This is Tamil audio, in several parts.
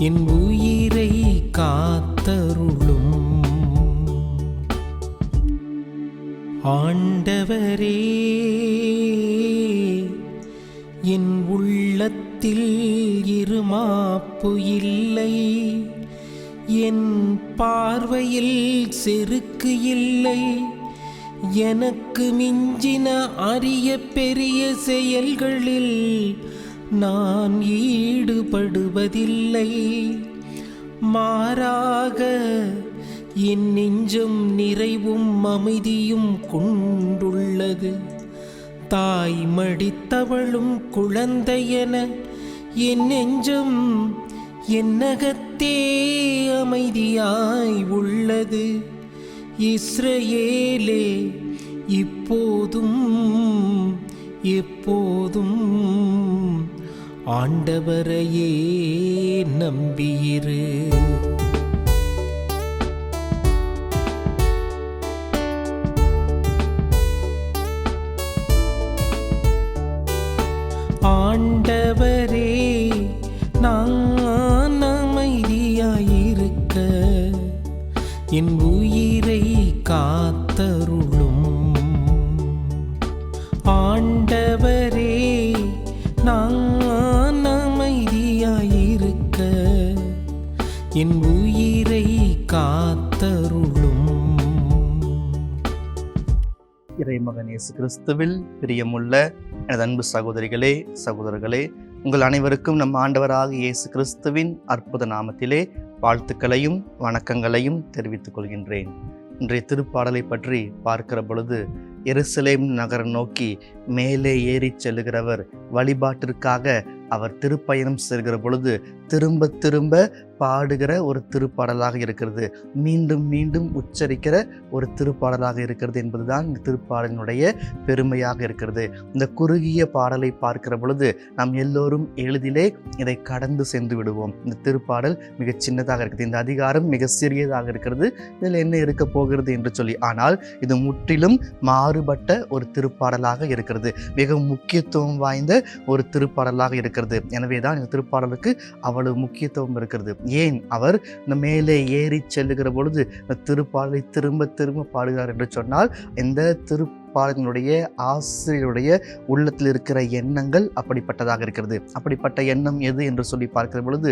என் உயிரை காத்தருளும் ஆண்டவரே. என் உள்ளத்தில் இருமாப்பு இல்லை, என் பார்வையில் செருக்கு இல்லை. எனக்கு மிஞ்சின அரிய பெரிய செயல்களில் நான் ஈடுபடுவதில்லை. மாறாக என் நெஞ்சம் நிறைவும் அமைதியும் கொண்டுள்ளது. தாய் மடித்தவளும் குழந்தையென என் நெஞ்சம் என்னகத்தே அமைதியாய் உள்ளது. இஸ்ரவேலே, இப்போதும் எப்போதும் ஆண்டவரையே நம்பியிரு. ஆண்டவரே, நான் அமைதியாயிருக்க என் உயிரை காத்தருளும். ஆண்டவரே, நான் அமைதியாயிருக்க என் உயிரை காத்தருளும். இறைமகன் இயேசு கிறிஸ்துவில் பிரியமுள்ள எனது அன்பு சகோதரிகளே, சகோதரர்களே, உங்கள் அனைவருக்கும் நம் ஆண்டவராகிய இயேசு கிறிஸ்துவின் அற்புத நாமத்திலே வாழ்த்துக்களையும் வணக்கங்களையும் தெரிவித்துக் கொள்கின்றேன். இன்றைய திருப்பாடலை பற்றி பார்க்கிற பொழுது, எருசலேம் நகரம் நோக்கி மேலே ஏறிச் செல்லுகிறவர் வழிபாட்டிற்காக அவர் திருப்பயணம் செல்கிற பொழுது திரும்ப திரும்ப பாடுகிற ஒரு திருப்பாடலாக இருக்கிறது. மீண்டும் மீண்டும் உச்சரிக்கிற ஒரு திருப்பாடலாக இருக்கிறது என்பதுதான் இந்த திருப்பாடலினுடைய பெருமையாக இருக்கிறது. இந்த குறுகிய பாடலை பார்க்கிற பொழுது நாம் எல்லோரும் எளிதிலே இதை கடந்து சென்று விடுவோம். இந்த திருப்பாடல் மிக சின்னதாக இருக்குது, இந்த அதிகாரம் மிக சிறியதாக இருக்கிறது, இதில் என்ன இருக்க போகிறது என்று சொல்லி. ஆனால் இது முற்றிலும் மாறுபட்ட ஒரு திருப்பாடலாக இருக்கிறது, மிக முக்கியத்துவம் வாய்ந்த ஒரு திருப்பாடலாக இருக்கிறது. எனவே தான் இந்த திருப்பாடலுக்கு அவ்வளவு முக்கியத்துவம் இருக்கிறது. ஏன் அவர் இந்த மேலே ஏறி செல்லுகிற பொழுது இந்த திருப்பாடலை திரும்ப திரும்ப பாடுகிறார் என்று சொன்னால், இந்த திருப்பாடலினுடைய ஆசிரியருடைய உள்ளத்தில் இருக்கிற எண்ணங்கள் அப்படிப்பட்டதாக இருக்கிறது. அப்படிப்பட்ட எண்ணம் எது என்று சொல்லி பார்க்கிற பொழுது,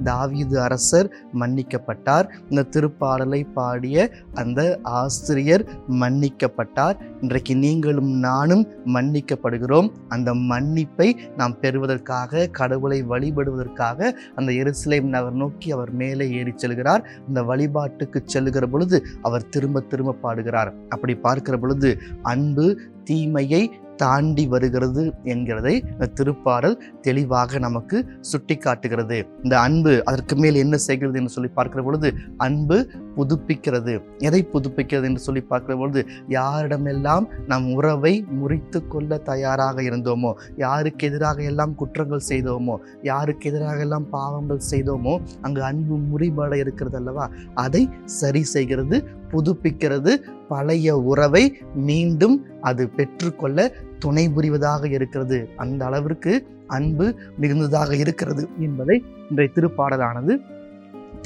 தாவீது அரசர் மன்னிக்கப்பட்டார், இந்த திருப்பாடலை பாடிய அந்த ஆசிரியர் மன்னிக்கப்பட்டார். இன்றைக்கு நீங்களும் நானும் மன்னிக்கப்படுகிறோம். அந்த மன்னிப்பை நாம் பெறுவதற்காக, கடவுளை வழிபடுவதற்காக அந்த எருசலேம் நகர் நோக்கி அவர் மேலே ஏறி செல்கிறார். அந்த வழிபாட்டுக்கு செல்லுகிற பொழுது அவர் திரும்ப திரும்ப பாடுகிறார். அப்படி பார்க்கிற பொழுது அன்பு தீமையை தாண்டி வருகிறது என்கிறதை இந்த திருப்பாடல் தெளிவாக நமக்கு சுட்டி காட்டுகிறது. இந்த அன்பு அதற்கு மேல் என்ன செய்கிறது என்று சொல்லி பார்க்கிற பொழுது, அன்பு புதுப்பிக்கிறது. எதை புதுப்பிக்கிறது என்று சொல்லி பார்க்கிற பொழுது, யாரிடமெல்லாம் நாம் உறவை முறித்து கொள்ள தயாராக இருந்தோமோ, யாருக்கு எதிராக எல்லாம் குற்றங்கள் செய்தோமோ, யாருக்கு எதிராக எல்லாம் பாவங்கள் செய்தோமோ, அங்கு அன்பு முறிபட இருக்கிறது அல்லவா, அதை சரி செய்கிறது, புதுப்பிக்கிறது. பழைய உறவை மீண்டும் அது பெற்றுக்கொள்ள துணை புரிவதாக இருக்கிறது. அந்த அளவிற்கு அன்பு மிகுந்ததாக இருக்கிறது என்பதை இன்றைய திருப்பாடலானது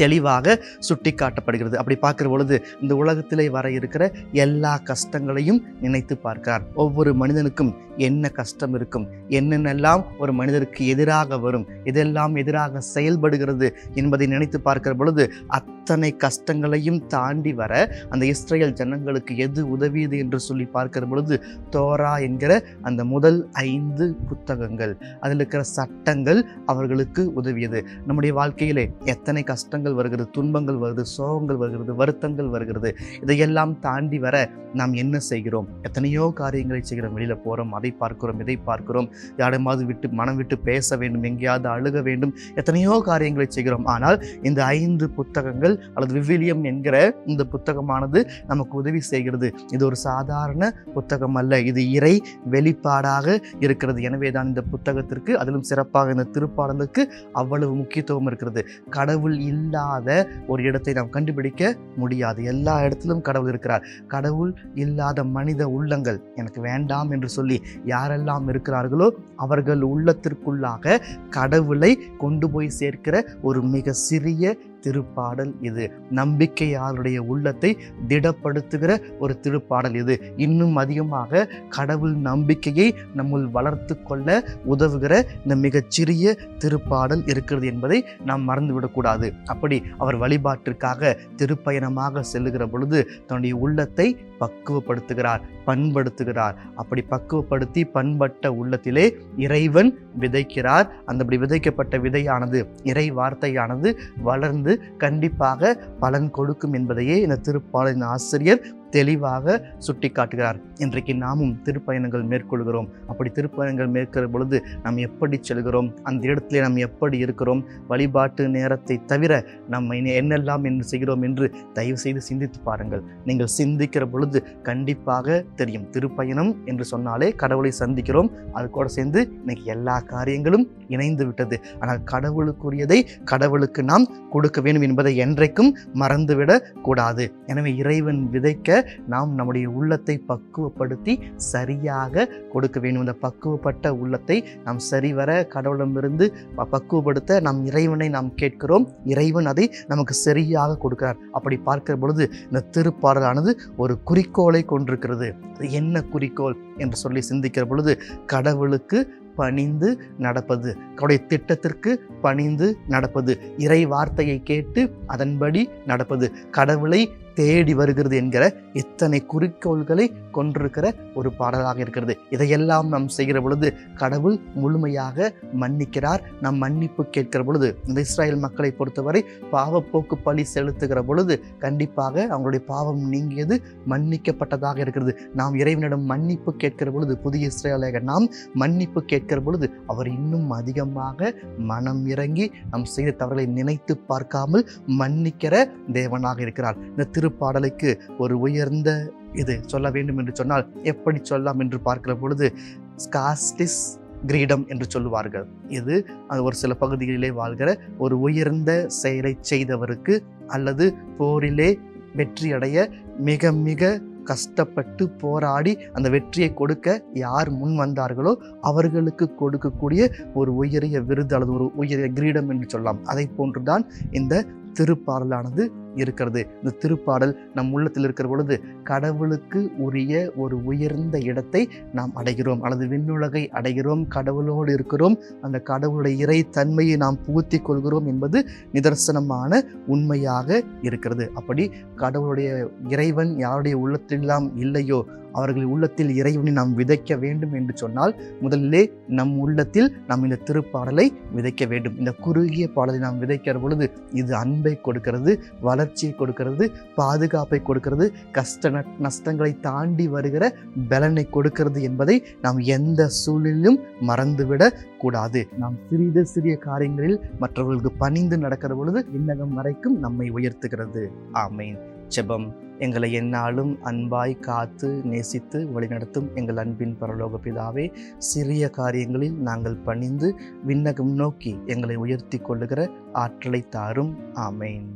தெளிவாக சுட்டி காட்டப்படுகிறது. அப்படி பார்க்கிற பொழுது இந்த உலகத்திலே வர இருக்கிற எல்லா கஷ்டங்களையும் நினைத்து பார்க்கிறார். ஒவ்வொரு மனிதனுக்கும் என்ன கஷ்டம் இருக்கும், என்னென்னலாம் ஒரு மனிதருக்கு எதிராக வரும், இதெல்லாம் எதிராக செயல்படுகிறது என்பதை நினைத்து பார்க்கிற பொழுது, அத்தனை கஷ்டங்களையும் தாண்டி வர அந்த இஸ்ரேல் ஜனங்களுக்கு எது உதவியது என்று சொல்லி பார்க்கிற பொழுது, தோரா என்கிற அந்த முதல் 5 புத்தகங்கள், அதில் இருக்கிற சட்டங்கள் அவர்களுக்கு உதவியது. நம்முடைய வாழ்க்கையிலே எத்தனை கஷ்டங்கள் வருகிறது, துன்பங்கள் வருகிறது, சோகங்கள் வருகிறது, வருத்தங்கள் வருகிறது. இதையெல்லாம் தாண்டி வர நாம் என்ன செய்கிறோம்? எத்தனையோ காரியங்களை செய்கிறோம். வெளியில போறோம், அதை பார்க்கிறோம், இதை பார்க்கிறோம், யாரையாவது விட்டு மனம் விட்டு பேச வேண்டும், எங்கேயாவது அழுக வேண்டும், எத்தனையோ காரியங்களை செய்கிறோம். ஆனால் இந்த 5 புத்தகங்கள் அல்லது விவிலியம் என்கிற இந்த புத்தகமானது நமக்கு உதவி செய்கிறது. இது ஒரு சாதாரண புத்தகம் அல்ல, இது இறை வெளிப்பாடாக இருக்கிறது. எனவே தான் இந்த புத்தகத்திற்கு, அதிலும் சிறப்பாக இந்த திருப்பாடலுக்கு அவ்வளவு முக்கியத்துவம் இருக்கிறது. கடவுள் இல்லாத ஒரு இடத்தை நாம் கண்டுபிடிக்க முடியாது. எல்லா இடத்திலும் கடவுள் இருக்கிறார். கடவுள் இல்லாத மனித உள்ளங்கள் எனக்கு வேண்டாம் என்று சொல்லி யாரெல்லாம் இருக்கிறார்களோ அவர்கள் உள்ளத்திற்குள்ளாக கடவுளை கொண்டு போய் சேர்க்கிற ஒரு மிக சிறிய திருப்பாடல் இது. நம்பிக்கையாளருடைய உள்ளத்தை திடப்படுத்துகிற ஒரு திருப்பாடல் இது. இன்னும் அதிகமாக கடவுள் நம்பிக்கையை நம்முள் வளர்த்து கொள்ள உதவுகிற இந்த மிகச்சிறிய திருப்பாடல் இருக்கிறது என்பதை நாம் மறந்துவிடக்கூடாது. அப்படி அவர் வழிபாட்டிற்காக திருப்பயணமாக செல்லுகிற பொழுது தன்னுடைய உள்ளத்தை பக்குவப்படுத்துகிறார், பண்படுத்துகிறார். அப்படி பக்குவப்படுத்தி பண்பட்ட உள்ளத்திலே இறைவன் விதைக்கிறார். அந்தபடி விதைக்கப்பட்ட விதையானது, இறை வார்த்தையானது வளர்ந்து கண்டிப்பாக பலன் கொடுக்கும் என்பதையே இந்த திருப்பாடலின் ஆசிரியர் தெளிவாக சுட்டி காட்டுகிறார். இன்றைக்கு நாமும் திருப்பயணங்கள் மேற்கொள்கிறோம். அப்படி திருப்பயணங்கள் மேற்கொள்ள பொழுது நாம் எப்படி செல்கிறோம், அந்த இடத்திலே நாம் எப்படி இருக்கிறோம், வழிபாட்டு நேரத்தை தவிர நம்ம என்னெல்லாம் என்று செய்கிறோம் என்று தயவு செய்து சிந்தித்து பாருங்கள். நீங்கள் சிந்திக்கிற பொழுது கண்டிப்பாக தெரியும். திருப்பயணம் என்று சொன்னாலே கடவுளை சந்திக்கிறோம். அது கூட சேர்ந்து இன்னைக்கு எல்லா காரியங்களும் இணைந்து விட்டது. ஆனால் கடவுளுக்குரியதை கடவுளுக்கு நாம் கொடுக்க வேண்டும் என்பதை என்றைக்கும் மறந்துவிடக் கூடாது. எனவே இறைவன் விதைக்க நாம் நம்முடைய உள்ளத்தை பக்குவப்படுத்தி சரியாக கொடுக்க வேண்டும். இந்த பக்குவப்பட்ட உள்ளத்தை நாம் சரிவர கடவுளிடமிருந்து பக்குவப்படுத்த நாம் இறைவனை நாம் கேட்கிறோம். இறைவன் அதை நமக்கு சரியாக கொடுக்கிறார். அப்படி பார்க்கிற பொழுது இந்த திருப்பாடலானது ஒரு குறிக்கோளை கொண்டிருக்கிறது. என்ன குறிக்கோள் என்று சொல்லி சிந்திக்கிற பொழுது கடவுளுக்கு பணிந்து நடப்பது, அவருடைய திட்டத்திற்கு பணிந்து நடப்பது, இறை வார்த்தையை கேட்டு அதன்படி நடப்பது, கடவுளை தேடி வருகிறது என்கிற இத்தனை குறிக்கோள்களை கொண்டிருக்கிற ஒரு பாடலாக இருக்கிறது. இதையெல்லாம் நாம் செய்கிற பொழுது கடவுள் முழுமையாக மன்னிக்கிறார். நாம் மன்னிப்பு கேட்கிற பொழுது இந்த இஸ்ராயல் மக்களை பொறுத்தவரை பாவப்போக்கு பழி செலுத்துகிற பொழுது கண்டிப்பாக அவங்களுடைய பாவம் நீங்கியது, மன்னிக்கப்பட்டதாக இருக்கிறது. நாம் இறைவனிடம் மன்னிப்பு கேட்கிற பொழுது, புதிய இஸ்ராயலாக நாம் மன்னிப்பு கேட்கிற பொழுது அவர் இன்னும் அதிகமாக மனம் இறங்கி நாம் செய்த தவறுகளை நினைத்து பார்க்காமல் மன்னிக்கிற தேவனாக இருக்கிறார். இந்த திருப்பாடலுக்கு ஒரு உயர்ந்த இது சொல்ல வேண்டும் என்று சொன்னால் எப்படி சொல்லலாம் என்று பார்க்கிற பொழுது ஸ்காஸ்டிஸ் கிரீடம் என்று சொல்லுவார்கள். இது ஒரு சில பகுதிகளிலே வாழ்கிற ஒரு உயர்ந்த செயலை செய்தவருக்கு அல்லது போரிலே வெற்றி அடைய மிக மிக கஷ்டப்பட்டு போராடி அந்த வெற்றியை கொடுக்க யார் முன் வந்தார்களோ அவர்களுக்கு கொடுக்கக்கூடிய ஒரு உயரிய விருது அல்லது ஒரு உயரிய கிரீடம் என்று சொல்லலாம். அதை போன்றுதான் இந்த திருப்பாடலானது இருக்கிறது. இந்த திருப்பாடல் நம் உள்ளத்தில் இருக்கிற பொழுது கடவுளுக்கு உரிய ஒரு உயர்ந்த இடத்தை நாம் அடைகிறோம் அல்லது விண்ணுலகை அடைகிறோம். கடவுளோடு இருக்கிறோம். அந்த கடவுளுடைய இறை தன்மையை நாம் புகுத்தி கொள்கிறோம் என்பது நிதர்சனமான உண்மையாக இருக்கிறது. அப்படி கடவுளுடைய இறைவன் யாருடைய உள்ளத்திலெல்லாம் இல்லையோ அவர்கள் உள்ளத்தில் இறைவனை நாம் விதைக்க வேண்டும் என்று சொன்னால் முதலிலே நம் உள்ளத்தில் நாம் இந்த திருப்பாடலை விதைக்க வேண்டும். இந்த குறுகிய பாடலை நாம் விதைக்கிற பொழுது இது அன்பை கொடுக்கிறது, வளர்ச்சியை கொடுக்கிறது, பாதுகாப்பை கொடுக்கிறது, கஷ்ட நஷ்டங்களை தாண்டி வருகிற பலனை கொடுக்கிறது என்பதை நாம் எந்த சூழலிலும் மறந்துவிடக் கூடாது. நாம் சிறிய காரியங்களில் மற்றவர்களுக்கு பணிந்து நடக்கிற பொழுது விண்ணகம் வரைக்கும் நம்மை உயர்த்துகிறது. ஆமேன். ஜெபம். எங்களை எந்நாளும் அன்பாய் காத்து நேசித்து வழிநடத்தும் எங்கள் அன்பின் பரலோக பிதாவே, சிறிய காரியங்களில் நாங்கள் பணிந்து விண்ணகம் நோக்கி எங்களை உயர்த்தி கொள்ளுகிற ஆற்றலை தாரும். ஆமேன்.